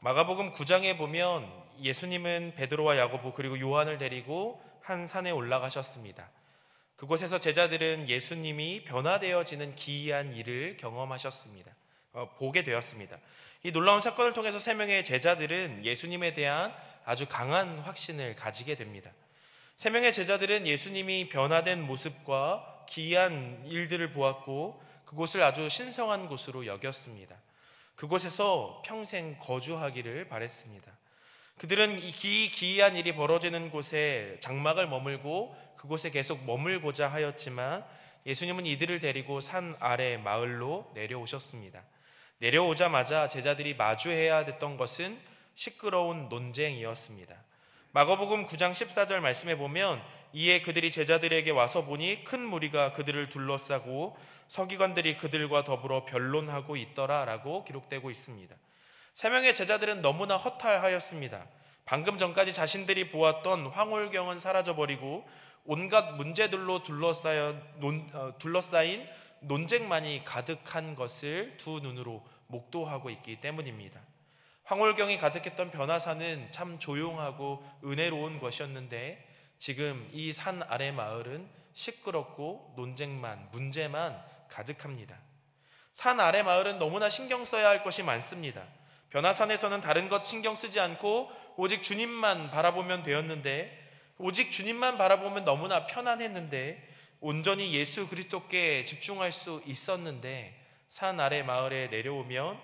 마가복음 9장에 보면 예수님은 베드로와 야고보 그리고 요한을 데리고 한 산에 올라가셨습니다. 그곳에서 제자들은 예수님이 변화되어지는 기이한 일을 경험하셨습니다. 보게 되었습니다. 이 놀라운 사건을 통해서 세 명의 제자들은 예수님에 대한 아주 강한 확신을 가지게 됩니다. 세 명의 제자들은 예수님이 변화된 모습과 기이한 일들을 보았고 그곳을 아주 신성한 곳으로 여겼습니다. 그곳에서 평생 거주하기를 바랬습니다. 그들은 이 기이한 일이 벌어지는 곳에 장막을 머물고 그곳에 계속 머물고자 하였지만 예수님은 이들을 데리고 산 아래 마을로 내려오셨습니다. 내려오자마자 제자들이 마주해야 됐던 것은 시끄러운 논쟁이었습니다. 마가복음 9장 14절 말씀에 보면 이에 그들이 제자들에게 와서 보니 큰 무리가 그들을 둘러싸고 서기관들이 그들과 더불어 변론하고 있더라 라고 기록되고 있습니다. 세 명의 제자들은 너무나 허탈하였습니다. 방금 전까지 자신들이 보았던 황홀경은 사라져버리고 온갖 문제들로 둘러싸인 논쟁만이 가득한 것을 두 눈으로 목도하고 있기 때문입니다. 황홀경이 가득했던 변화산은 참 조용하고 은혜로운 것이었는데 지금 이 산 아래 마을은 시끄럽고 논쟁만, 문제만 가득합니다. 산 아래 마을은 너무나 신경 써야 할 것이 많습니다. 변화산에서는 다른 것 신경 쓰지 않고 오직 주님만 바라보면 되었는데, 오직 주님만 바라보면 너무나 편안했는데, 온전히 예수 그리스도께 집중할 수 있었는데, 산 아래 마을에 내려오면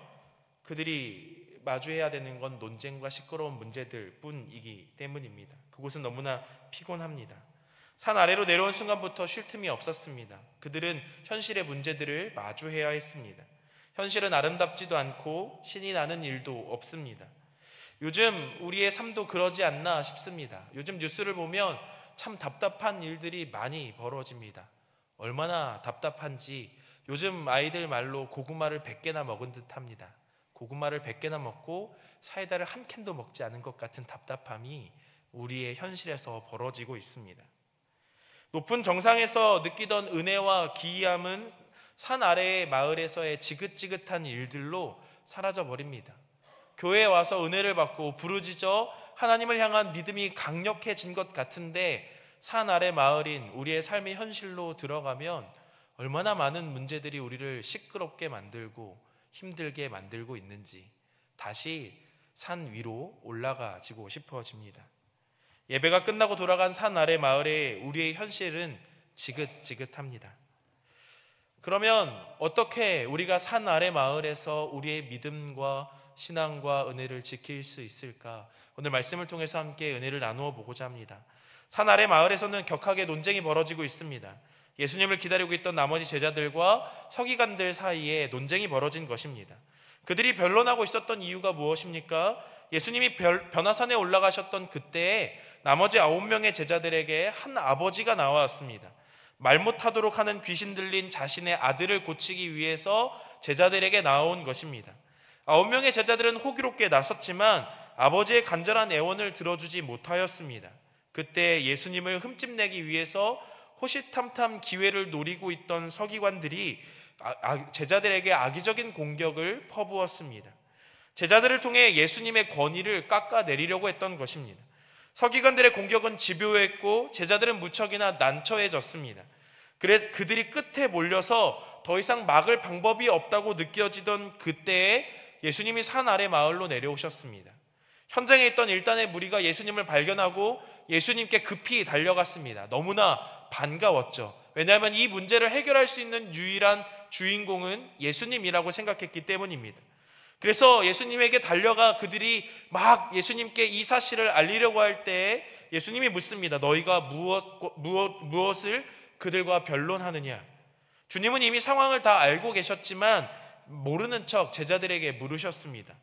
그들이 마주해야 되는 건 논쟁과 시끄러운 문제들 뿐이기 때문입니다. 그곳은 너무나 피곤합니다. 산 아래로 내려온 순간부터 쉴 틈이 없었습니다. 그들은 현실의 문제들을 마주해야 했습니다. 현실은 아름답지도 않고 신이 나는 일도 없습니다. 요즘 우리의 삶도 그러지 않나 싶습니다. 요즘 뉴스를 보면 참 답답한 일들이 많이 벌어집니다. 얼마나 답답한지 요즘 아이들 말로 고구마를 100개나 먹은 듯합니다. 고구마를 100개나 먹고 사이다를 한 캔도 먹지 않은 것 같은 답답함이 우리의 현실에서 벌어지고 있습니다. 높은 정상에서 느끼던 은혜와 기이함은 산 아래의 마을에서의 지긋지긋한 일들로 사라져버립니다. 교회에 와서 은혜를 받고 부르짖어 하나님을 향한 믿음이 강력해진 것 같은데 산 아래 마을인 우리의 삶의 현실로 들어가면 얼마나 많은 문제들이 우리를 시끄럽게 만들고 힘들게 만들고 있는지 다시 산 위로 올라가지고 싶어집니다. 예배가 끝나고 돌아간 산 아래 마을에 우리의 현실은 지긋지긋합니다. 그러면 어떻게 우리가 산 아래 마을에서 우리의 믿음과 신앙과 은혜를 지킬 수 있을까? 오늘 말씀을 통해서 함께 은혜를 나누어 보고자 합니다. 산 아래 마을에서는 격하게 논쟁이 벌어지고 있습니다. 예수님을 기다리고 있던 나머지 제자들과 서기관들 사이에 논쟁이 벌어진 것입니다. 그들이 변론하고 있었던 이유가 무엇입니까? 예수님이 변화산에 올라가셨던 그때에 나머지 9명의 제자들에게 한 아버지가 나왔습니다. 말 못하도록 하는 귀신 들린 자신의 아들을 고치기 위해서 제자들에게 나온 것입니다. 9명의 제자들은 호기롭게 나섰지만 아버지의 간절한 애원을 들어주지 못하였습니다. 그때 예수님을 흠집내기 위해서 호시탐탐 기회를 노리고 있던 서기관들이 제자들에게 악의적인 공격을 퍼부었습니다. 제자들을 통해 예수님의 권위를 깎아내리려고 했던 것입니다. 서기관들의 공격은 집요했고 제자들은 무척이나 난처해졌습니다. 그래서 그들이 끝에 몰려서 더 이상 막을 방법이 없다고 느껴지던 그때에 예수님이 산 아래 마을로 내려오셨습니다. 현장에 있던 일단의 무리가 예수님을 발견하고 예수님께 급히 달려갔습니다. 너무나 반가웠죠. 왜냐하면 이 문제를 해결할 수 있는 유일한 주인공은 예수님이라고 생각했기 때문입니다. 그래서 예수님에게 달려가 그들이 막 예수님께 이 사실을 알리려고 할 때 예수님이 묻습니다. 너희가 무엇을 그들과 변론하느냐? 주님은 이미 상황을 다 알고 계셨지만 모르는 척 제자들에게 물으셨습니다.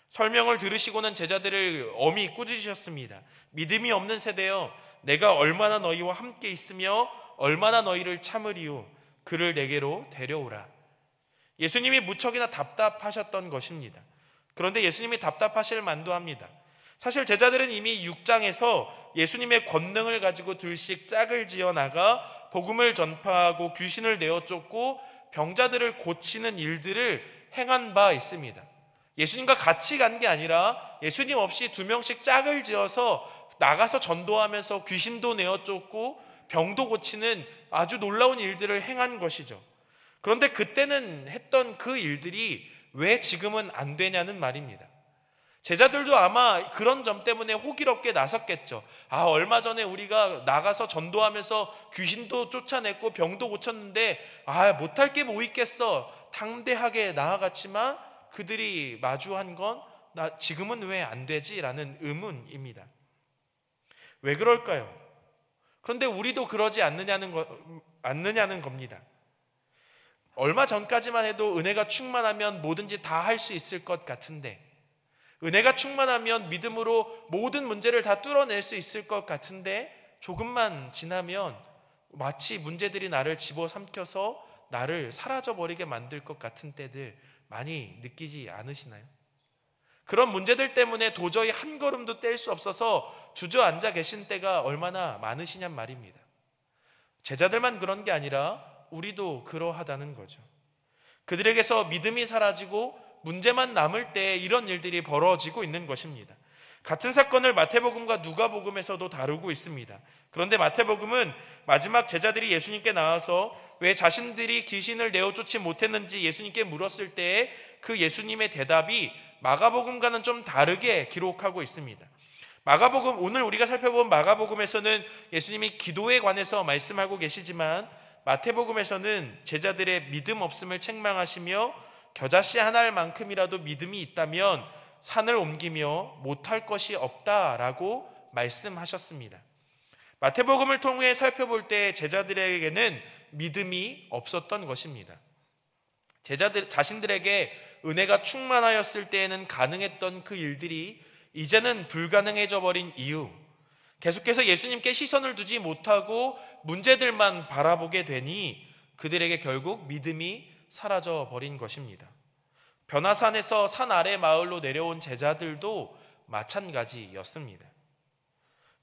설명을 들으시고는 제자들을 엄히 꾸짖으셨습니다. 믿음이 없는 세대여, 내가 얼마나 너희와 함께 있으며 얼마나 너희를 참으리요. 그를 내게로 데려오라. 예수님이 무척이나 답답하셨던 것입니다. 그런데 예수님이 답답하실 만도 합니다. 사실 제자들은 이미 6장에서 예수님의 권능을 가지고 둘씩 짝을 지어 나가 복음을 전파하고 귀신을 내어 쫓고 병자들을 고치는 일들을 행한 바 있습니다. 예수님과 같이 간 게 아니라 예수님 없이 2명씩 짝을 지어서 나가서 전도하면서 귀신도 내어 쫓고 병도 고치는 아주 놀라운 일들을 행한 것이죠. 그런데 그때는 했던 그 일들이 왜 지금은 안 되냐는 말입니다. 제자들도 아마 그런 점 때문에 호기롭게 나섰겠죠. 얼마 전에 우리가 나가서 전도하면서 귀신도 쫓아냈고 병도 고쳤는데 못할 게 뭐 있겠어. 당대하게 나아갔지만 그들이 마주한 건 지금은 왜 안 되지? 라는 의문입니다. 왜 그럴까요? 그런데 우리도 그러지 않느냐는 겁니다. 얼마 전까지만 해도 은혜가 충만하면 뭐든지 다 할 수 있을 것 같은데, 은혜가 충만하면 믿음으로 모든 문제를 다 뚫어낼 수 있을 것 같은데, 조금만 지나면 마치 문제들이 나를 집어삼켜서 나를 사라져버리게 만들 것 같은 때들 많이 느끼지 않으시나요? 그런 문제들 때문에 도저히 한 걸음도 뗄 수 없어서 주저앉아 계신 때가 얼마나 많으시냔 말입니다. 제자들만 그런 게 아니라 우리도 그러하다는 거죠. 그들에게서 믿음이 사라지고 문제만 남을 때 이런 일들이 벌어지고 있는 것입니다. 같은 사건을 마태복음과 누가복음에서도 다루고 있습니다. 그런데 마태복음은 마지막 제자들이 예수님께 나와서 왜 자신들이 귀신을 내어쫓지 못했는지 예수님께 물었을 때에 그 예수님의 대답이 마가복음과는 좀 다르게 기록하고 있습니다. 마가복음, 오늘 우리가 살펴본 마가복음에서는 예수님이 기도에 관해서 말씀하고 계시지만 마태복음에서는 제자들의 믿음 없음을 책망하시며 겨자씨 한 알만큼이라도 믿음이 있다면 산을 옮기며 못할 것이 없다라고 말씀하셨습니다. 마태복음을 통해 살펴볼 때 제자들에게는 믿음이 없었던 것입니다. 제자들 자신들에게 은혜가 충만하였을 때에는 가능했던 그 일들이 이제는 불가능해져 버린 이유, 계속해서 예수님께 시선을 두지 못하고 문제들만 바라보게 되니 그들에게 결국 믿음이 사라져 버린 것입니다. 변화산에서 산 아래 마을로 내려온 제자들도 마찬가지였습니다.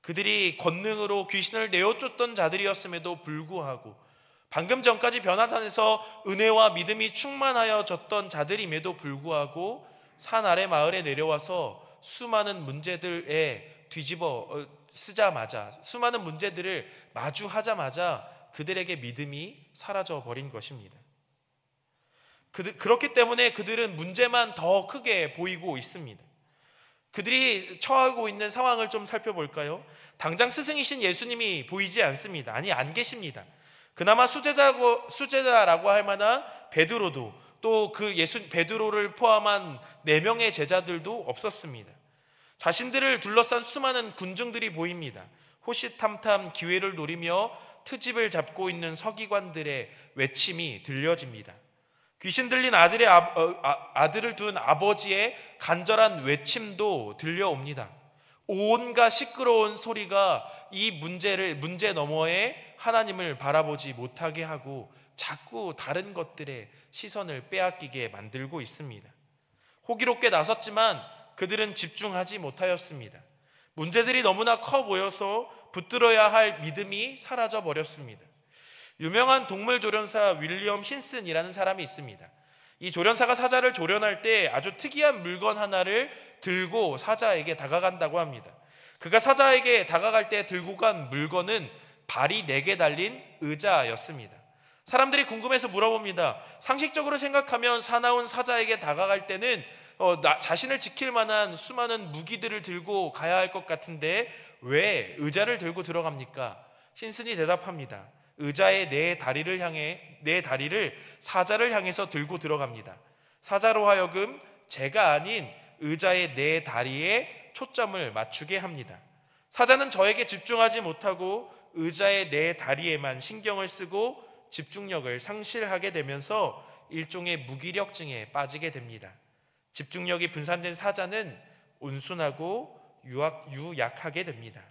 그들이 권능으로 귀신을 내어쫓던 자들이었음에도 불구하고, 방금 전까지 변화산에서 은혜와 믿음이 충만하여졌던 자들임에도 불구하고 산 아래 마을에 내려와서 수많은 문제들에 뒤집어 쓰자마자, 수많은 문제들을 마주하자마자 그들에게 믿음이 사라져 버린 것입니다. 그렇기 때문에 그들은 문제만 더 크게 보이고 있습니다. 그들이 처하고 있는 상황을 좀 살펴볼까요? 당장 스승이신 예수님이 보이지 않습니다. 아니, 안 계십니다. 그나마 수제자라고 할 만한 베드로도, 또 그 베드로를 포함한 4명의 제자들도 없었습니다. 자신들을 둘러싼 수많은 군중들이 보입니다. 호시탐탐 기회를 노리며 트집을 잡고 있는 서기관들의 외침이 들려집니다. 귀신 들린 아들을 둔 아버지의 간절한 외침도 들려옵니다. 온갖 시끄러운 소리가 이 문제 너머에 하나님을 바라보지 못하게 하고 자꾸 다른 것들에 시선을 빼앗기게 만들고 있습니다. 호기롭게 나섰지만 그들은 집중하지 못하였습니다. 문제들이 너무나 커 보여서 붙들어야 할 믿음이 사라져 버렸습니다. 유명한 동물 조련사 윌리엄 힌슨이라는 사람이 있습니다. 이 조련사가 사자를 조련할 때 아주 특이한 물건 하나를 들고 사자에게 다가간다고 합니다. 그가 사자에게 다가갈 때 들고 간 물건은 발이 4개 달린 의자였습니다. 사람들이 궁금해서 물어봅니다. 상식적으로 생각하면 사나운 사자에게 다가갈 때는 자신을 지킬 만한 수많은 무기들을 들고 가야 할 것 같은데 왜 의자를 들고 들어갑니까? 힌슨이 대답합니다. 의자의 4다리를 사자를 향해서 들고 들어갑니다. 사자로 하여금 제가 아닌 의자의 4다리에 초점을 맞추게 합니다. 사자는 저에게 집중하지 못하고 의자의 4다리에만 신경을 쓰고 집중력을 상실하게 되면서 일종의 무기력증에 빠지게 됩니다. 집중력이 분산된 사자는 온순하고 유약하게 됩니다.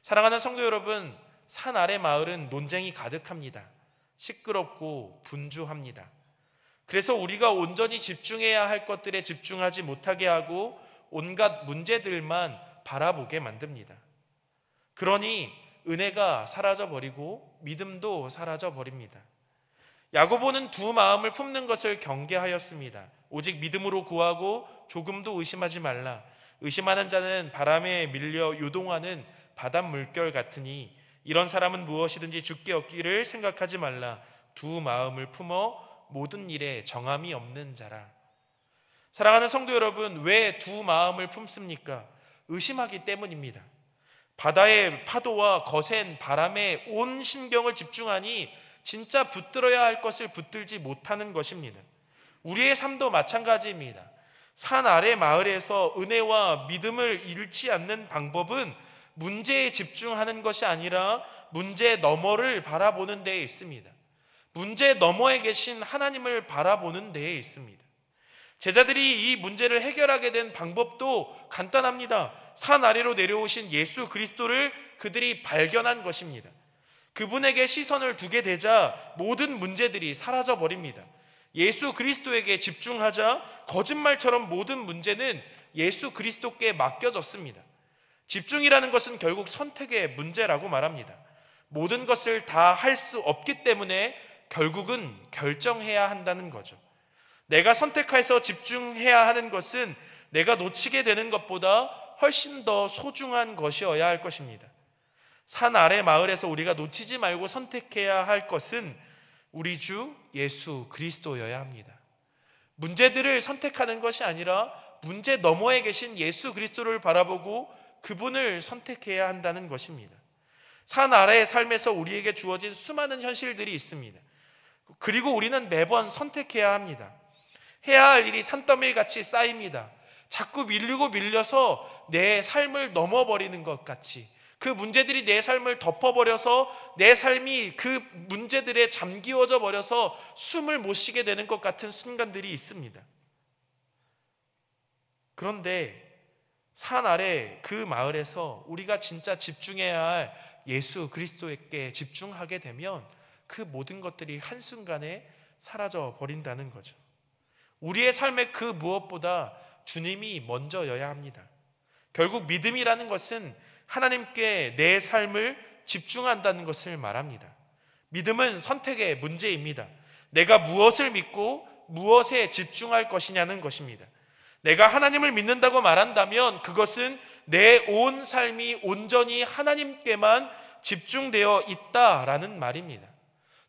사랑하는 성도 여러분, 산 아래 마을은 논쟁이 가득합니다. 시끄럽고 분주합니다. 그래서 우리가 온전히 집중해야 할 것들에 집중하지 못하게 하고 온갖 문제들만 바라보게 만듭니다. 그러니 은혜가 사라져버리고 믿음도 사라져버립니다. 야고보는 두 마음을 품는 것을 경계하였습니다. 오직 믿음으로 구하고 조금도 의심하지 말라. 의심하는 자는 바람에 밀려 요동하는 바닷물결 같으니 이런 사람은 무엇이든지 주께 얻기를 생각하지 말라. 두 마음을 품어 모든 일에 정함이 없는 자라. 사랑하는 성도 여러분, 왜 두 마음을 품습니까? 의심하기 때문입니다. 바다의 파도와 거센 바람에 온 신경을 집중하니 진짜 붙들어야 할 것을 붙들지 못하는 것입니다. 우리의 삶도 마찬가지입니다. 산 아래 마을에서 은혜와 믿음을 잃지 않는 방법은 문제에 집중하는 것이 아니라 문제 너머를 바라보는 데에 있습니다. 문제 너머에 계신 하나님을 바라보는 데에 있습니다. 제자들이 이 문제를 해결하게 된 방법도 간단합니다. 산 아래로 내려오신 예수 그리스도를 그들이 발견한 것입니다. 그분에게 시선을 두게 되자 모든 문제들이 사라져 버립니다. 예수 그리스도에게 집중하자 거짓말처럼 모든 문제는 예수 그리스도께 맡겨졌습니다. 집중이라는 것은 결국 선택의 문제라고 말합니다. 모든 것을 다 할 수 없기 때문에 결국은 결정해야 한다는 거죠. 내가 선택해서 집중해야 하는 것은 내가 놓치게 되는 것보다 훨씬 더 소중한 것이어야 할 것입니다. 산 아래 마을에서 우리가 놓치지 말고 선택해야 할 것은 우리 주 예수 그리스도여야 합니다. 문제들을 선택하는 것이 아니라 문제 너머에 계신 예수 그리스도를 바라보고 그분을 선택해야 한다는 것입니다. 산 아래의 삶에서 우리에게 주어진 수많은 현실들이 있습니다. 그리고 우리는 매번 선택해야 합니다. 해야 할 일이 산더미같이 쌓입니다. 자꾸 밀려서 내 삶을 넘어버리는 것 같이, 그 문제들이 내 삶을 덮어버려서 내 삶이 그 문제들에 잠기워져 버려서 숨을 못 쉬게 되는 것 같은 순간들이 있습니다. 그런데 산 아래 그 마을에서 우리가 진짜 집중해야 할 예수 그리스도에게 집중하게 되면 그 모든 것들이 한순간에 사라져 버린다는 거죠. 우리의 삶의 그 무엇보다 주님이 먼저여야 합니다. 결국 믿음이라는 것은 하나님께 내 삶을 집중한다는 것을 말합니다. 믿음은 선택의 문제입니다. 내가 무엇을 믿고 무엇에 집중할 것이냐는 것입니다. 내가 하나님을 믿는다고 말한다면 그것은 내 온 삶이 온전히 하나님께만 집중되어 있다라는 말입니다.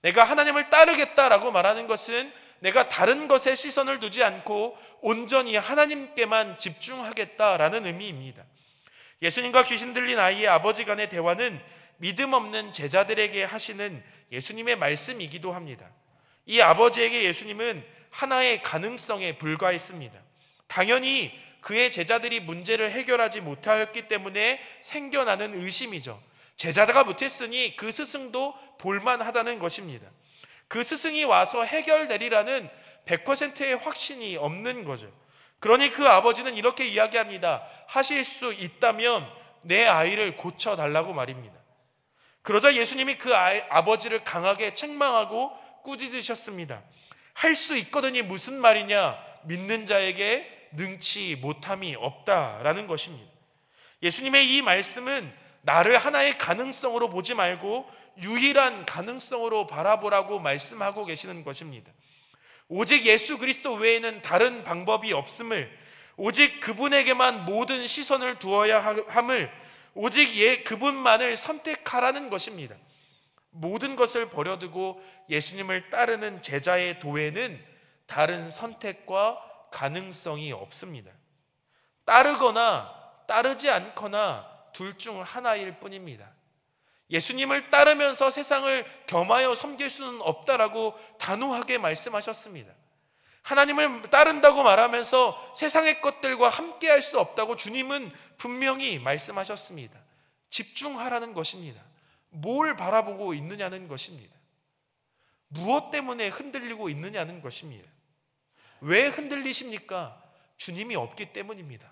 내가 하나님을 따르겠다라고 말하는 것은 내가 다른 것에 시선을 두지 않고 온전히 하나님께만 집중하겠다라는 의미입니다. 예수님과 귀신 들린 아이의 아버지 간의 대화는 믿음 없는 제자들에게 하시는 예수님의 말씀이기도 합니다. 이 아버지에게 예수님은 하나의 가능성에 불과했습니다. 당연히 그의 제자들이 문제를 해결하지 못하였기 때문에 생겨나는 의심이죠. 제자가 못했으니 그 스승도 볼만하다는 것입니다. 그 스승이 와서 해결되리라는 100%의 확신이 없는 거죠. 그러니 그 아버지는 이렇게 이야기합니다. 하실 수 있다면 내 아이를 고쳐달라고 말입니다. 그러자 예수님이 그 아버지를 강하게 책망하고 꾸짖으셨습니다. 할 수 있거든이 무슨 말이냐? 믿는 자에게 능치 못함이 없다라는 것입니다. 예수님의 이 말씀은 나를 하나의 가능성으로 보지 말고 유일한 가능성으로 바라보라고 말씀하고 계시는 것입니다. 오직 예수 그리스도 외에는 다른 방법이 없음을, 오직 그분에게만 모든 시선을 두어야 함을, 오직 그분만을 선택하라는 것입니다. 모든 것을 버려두고 예수님을 따르는 제자의 도에는 다른 선택과 가능성이 없습니다. 따르거나 따르지 않거나 둘 중 하나일 뿐입니다. 예수님을 따르면서 세상을 겸하여 섬길 수는 없다라고 단호하게 말씀하셨습니다. 하나님을 따른다고 말하면서 세상의 것들과 함께할 수 없다고 주님은 분명히 말씀하셨습니다. 집중하라는 것입니다. 뭘 바라보고 있느냐는 것입니다. 무엇 때문에 흔들리고 있느냐는 것입니다. 왜 흔들리십니까? 주님이 없기 때문입니다.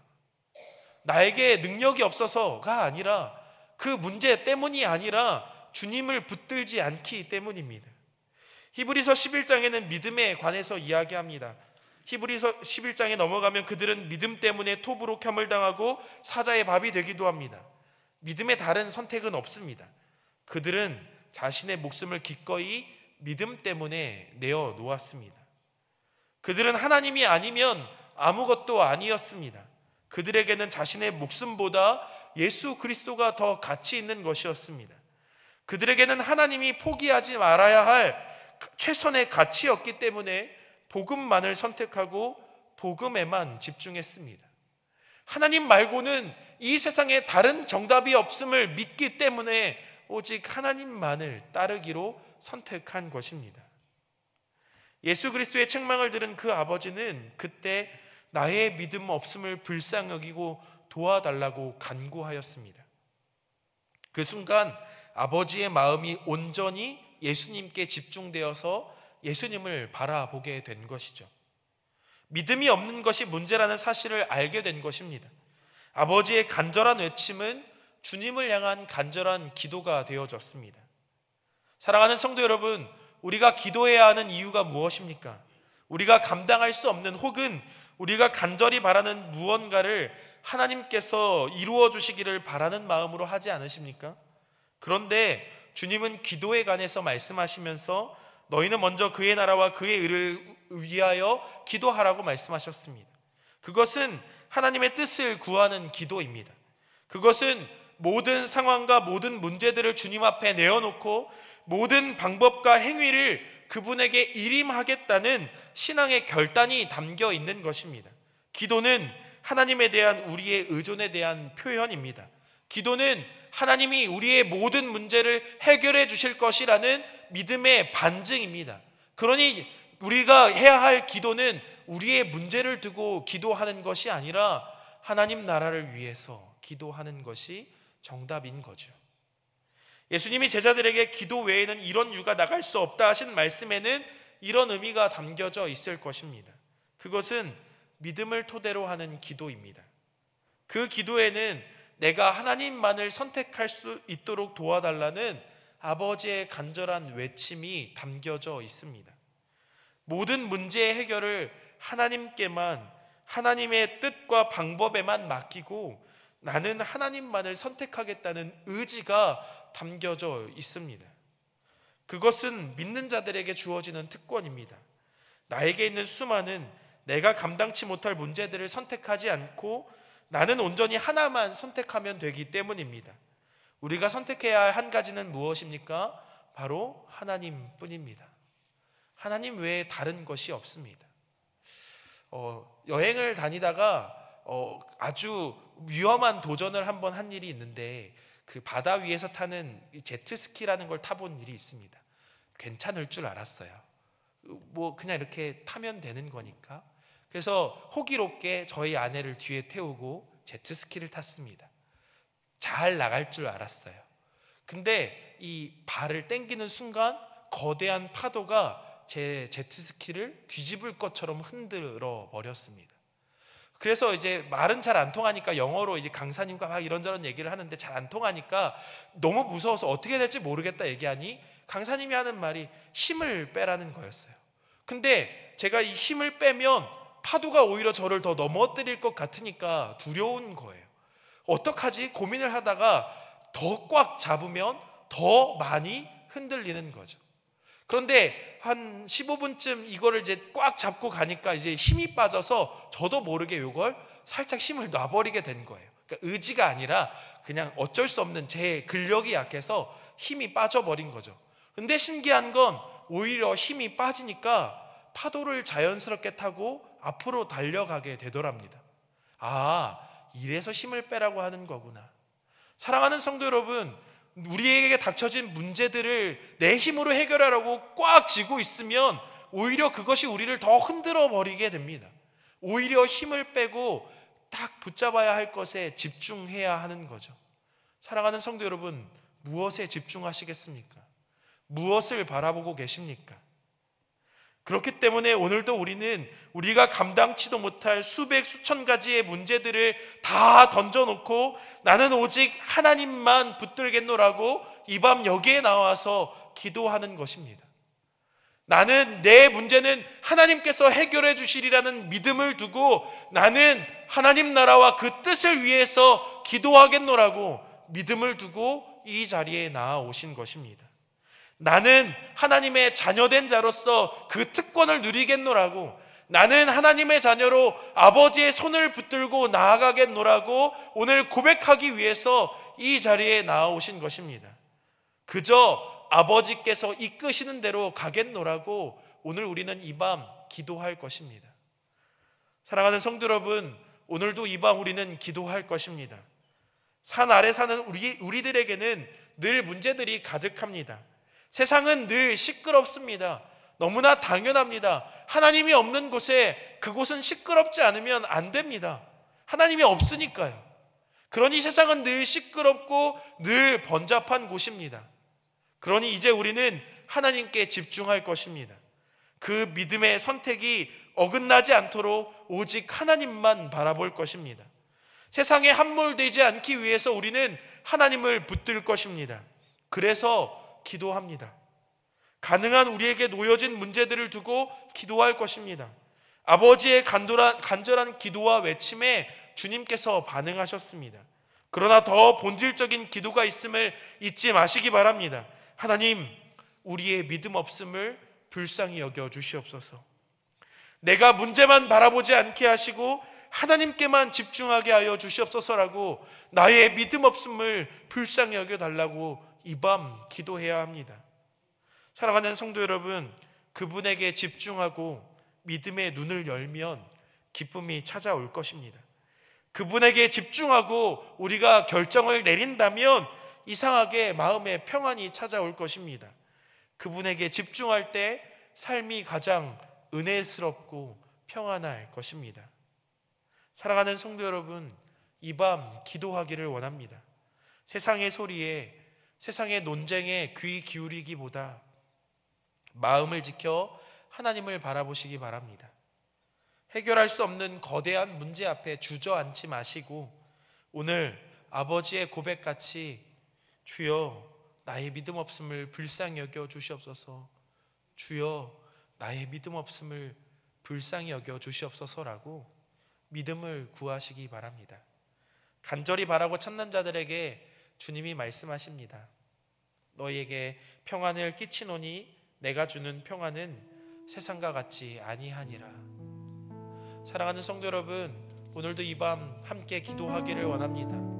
나에게 능력이 없어서가 아니라, 그 문제 때문이 아니라 주님을 붙들지 않기 때문입니다. 히브리서 11장에는 믿음에 관해서 이야기합니다. 히브리서 11장에 넘어가면 그들은 믿음 때문에 톱으로 켬을 당하고 사자의 밥이 되기도 합니다. 믿음의 다른 선택은 없습니다. 그들은 자신의 목숨을 기꺼이 믿음 때문에 내어 놓았습니다. 그들은 하나님이 아니면 아무것도 아니었습니다. 그들에게는 자신의 목숨보다 예수 그리스도가 더 가치 있는 것이었습니다. 그들에게는 하나님이 포기하지 말아야 할 최선의 가치였기 때문에 복음만을 선택하고 복음에만 집중했습니다. 하나님 말고는 이 세상에 다른 정답이 없음을 믿기 때문에 오직 하나님만을 따르기로 선택한 것입니다. 예수 그리스도의 책망을 들은 그 아버지는 그때 나의 믿음 없음을 불쌍히 여기고 도와달라고 간구하였습니다. 그 순간 아버지의 마음이 온전히 예수님께 집중되어서 예수님을 바라보게 된 것이죠. 믿음이 없는 것이 문제라는 사실을 알게 된 것입니다. 아버지의 간절한 외침은 주님을 향한 간절한 기도가 되어졌습니다. 사랑하는 성도 여러분, 우리가 기도해야 하는 이유가 무엇입니까? 우리가 감당할 수 없는 혹은 우리가 간절히 바라는 무언가를 하나님께서 이루어 주시기를 바라는 마음으로 하지 않으십니까? 그런데 주님은 기도에 관해서 말씀하시면서 너희는 먼저 그의 나라와 그의 의를 위하여 기도하라고 말씀하셨습니다. 그것은 하나님의 뜻을 구하는 기도입니다. 그것은 모든 상황과 모든 문제들을 주님 앞에 내어놓고 모든 방법과 행위를 그분에게 일임하겠다는 신앙의 결단이 담겨 있는 것입니다. 기도는 하나님에 대한 우리의 의존에 대한 표현입니다. 기도는 하나님이 우리의 모든 문제를 해결해 주실 것이라는 믿음의 반증입니다. 그러니 우리가 해야 할 기도는 우리의 문제를 두고 기도하는 것이 아니라 하나님 나라를 위해서 기도하는 것이 정답인 거죠. 예수님이 제자들에게 기도 외에는 이런 유가 나갈 수 없다 하신 말씀에는 이런 의미가 담겨져 있을 것입니다. 그것은 믿음을 토대로 하는 기도입니다. 그 기도에는 내가 하나님만을 선택할 수 있도록 도와달라는 아버지의 간절한 외침이 담겨져 있습니다. 모든 문제의 해결을 하나님께만, 하나님의 뜻과 방법에만 맡기고 나는 하나님만을 선택하겠다는 의지가 담겨져 있습니다. 그것은 믿는 자들에게 주어지는 특권입니다. 나에게 있는 수많은 내가 감당치 못할 문제들을 선택하지 않고 나는 온전히 하나만 선택하면 되기 때문입니다. 우리가 선택해야 할 한 가지는 무엇입니까? 바로 하나님뿐입니다. 하나님 외에 다른 것이 없습니다. 여행을 다니다가 아주 위험한 도전을 한번 한 일이 있는데 그 바다 위에서 타는 제트스키라는 걸 타본 일이 있습니다. 괜찮을 줄 알았어요. 뭐 그냥 이렇게 타면 되는 거니까. 그래서 호기롭게 저희 아내를 뒤에 태우고 제트스키를 탔습니다. 잘 나갈 줄 알았어요. 근데 이 발을 땡기는 순간 거대한 파도가 제 제트스키를 뒤집을 것처럼 흔들어 버렸습니다. 그래서 이제 말은 잘 안 통하니까 영어로 이제 강사님과 막 이런저런 얘기를 하는데 잘 안 통하니까 너무 무서워서 어떻게 될지 모르겠다 얘기하니 강사님이 하는 말이 힘을 빼라는 거였어요. 근데 제가 이 힘을 빼면 파도가 오히려 저를 더 넘어뜨릴 것 같으니까 두려운 거예요. 어떡하지? 고민을 하다가 더 꽉 잡으면 더 많이 흔들리는 거죠. 그런데 한 15분쯤 이거를 이제 꽉 잡고 가니까 이제 힘이 빠져서 저도 모르게 이걸 살짝 힘을 놔버리게 된 거예요. 그러니까 의지가 아니라 그냥 어쩔 수 없는 제 근력이 약해서 힘이 빠져버린 거죠. 근데 신기한 건 오히려 힘이 빠지니까 파도를 자연스럽게 타고 앞으로 달려가게 되더랍니다. 아, 이래서 힘을 빼라고 하는 거구나. 사랑하는 성도 여러분, 우리에게 닥쳐진 문제들을 내 힘으로 해결하려고 꽉 쥐고 있으면 오히려 그것이 우리를 더 흔들어 버리게 됩니다. 오히려 힘을 빼고 딱 붙잡아야 할 것에 집중해야 하는 거죠. 사랑하는 성도 여러분, 무엇에 집중하시겠습니까? 무엇을 바라보고 계십니까? 그렇기 때문에 오늘도 우리는 우리가 감당치도 못할 수백 수천 가지의 문제들을 다 던져놓고 나는 오직 하나님만 붙들겠노라고 이 밤 여기에 나와서 기도하는 것입니다. 나는 내 문제는 하나님께서 해결해 주시리라는 믿음을 두고 나는 하나님 나라와 그 뜻을 위해서 기도하겠노라고 믿음을 두고 이 자리에 나아오신 것입니다. 나는 하나님의 자녀된 자로서 그 특권을 누리겠노라고, 나는 하나님의 자녀로 아버지의 손을 붙들고 나아가겠노라고 오늘 고백하기 위해서 이 자리에 나아오신 것입니다. 그저 아버지께서 이끄시는 대로 가겠노라고 오늘 우리는 이 밤 기도할 것입니다. 사랑하는 성도 여러분, 오늘도 이 밤 우리는 기도할 것입니다. 산 아래 사는 우리들에게는 늘 문제들이 가득합니다. 세상은 늘 시끄럽습니다. 너무나 당연합니다. 하나님이 없는 곳에 그곳은 시끄럽지 않으면 안 됩니다. 하나님이 없으니까요. 그러니 세상은 늘 시끄럽고 늘 번잡한 곳입니다. 그러니 이제 우리는 하나님께 집중할 것입니다. 그 믿음의 선택이 어긋나지 않도록 오직 하나님만 바라볼 것입니다. 세상에 함몰되지 않기 위해서 우리는 하나님을 붙들 것입니다. 그래서 기도합니다. 가능한 우리에게 놓여진 문제들을 두고 기도할 것입니다. 아버지의 간절한 기도와 외침에 주님께서 반응하셨습니다. 그러나 더 본질적인 기도가 있음을 잊지 마시기 바랍니다. 하나님, 우리의 믿음 없음을 불쌍히 여겨 주시옵소서. 내가 문제만 바라보지 않게 하시고 하나님께만 집중하게 하여 주시옵소서라고 나의 믿음 없음을 불쌍히 여겨 달라고 이 밤 기도해야 합니다. 사랑하는 성도 여러분, 그분에게 집중하고 믿음의 눈을 열면 기쁨이 찾아올 것입니다. 그분에게 집중하고 우리가 결정을 내린다면 이상하게 마음에 평안이 찾아올 것입니다. 그분에게 집중할 때 삶이 가장 은혜스럽고 평안할 것입니다. 사랑하는 성도 여러분, 이 밤 기도하기를 원합니다. 세상의 소리에, 세상의 논쟁에 귀 기울이기보다 마음을 지켜 하나님을 바라보시기 바랍니다. 해결할 수 없는 거대한 문제 앞에 주저앉지 마시고 오늘 아버지의 고백같이 주여 나의 믿음 없음을 불쌍히 여겨 주시옵소서, 주여 나의 믿음 없음을 불쌍히 여겨 주시옵소서라고 믿음을 구하시기 바랍니다. 간절히 바라고 찾는 자들에게 주님이 말씀하십니다. 너희에게 평안을 끼치노니 내가 주는 평안은 세상과 같지 아니하니라. 사랑하는 성도 여러분, 오늘도 이 밤 함께 기도하기를 원합니다.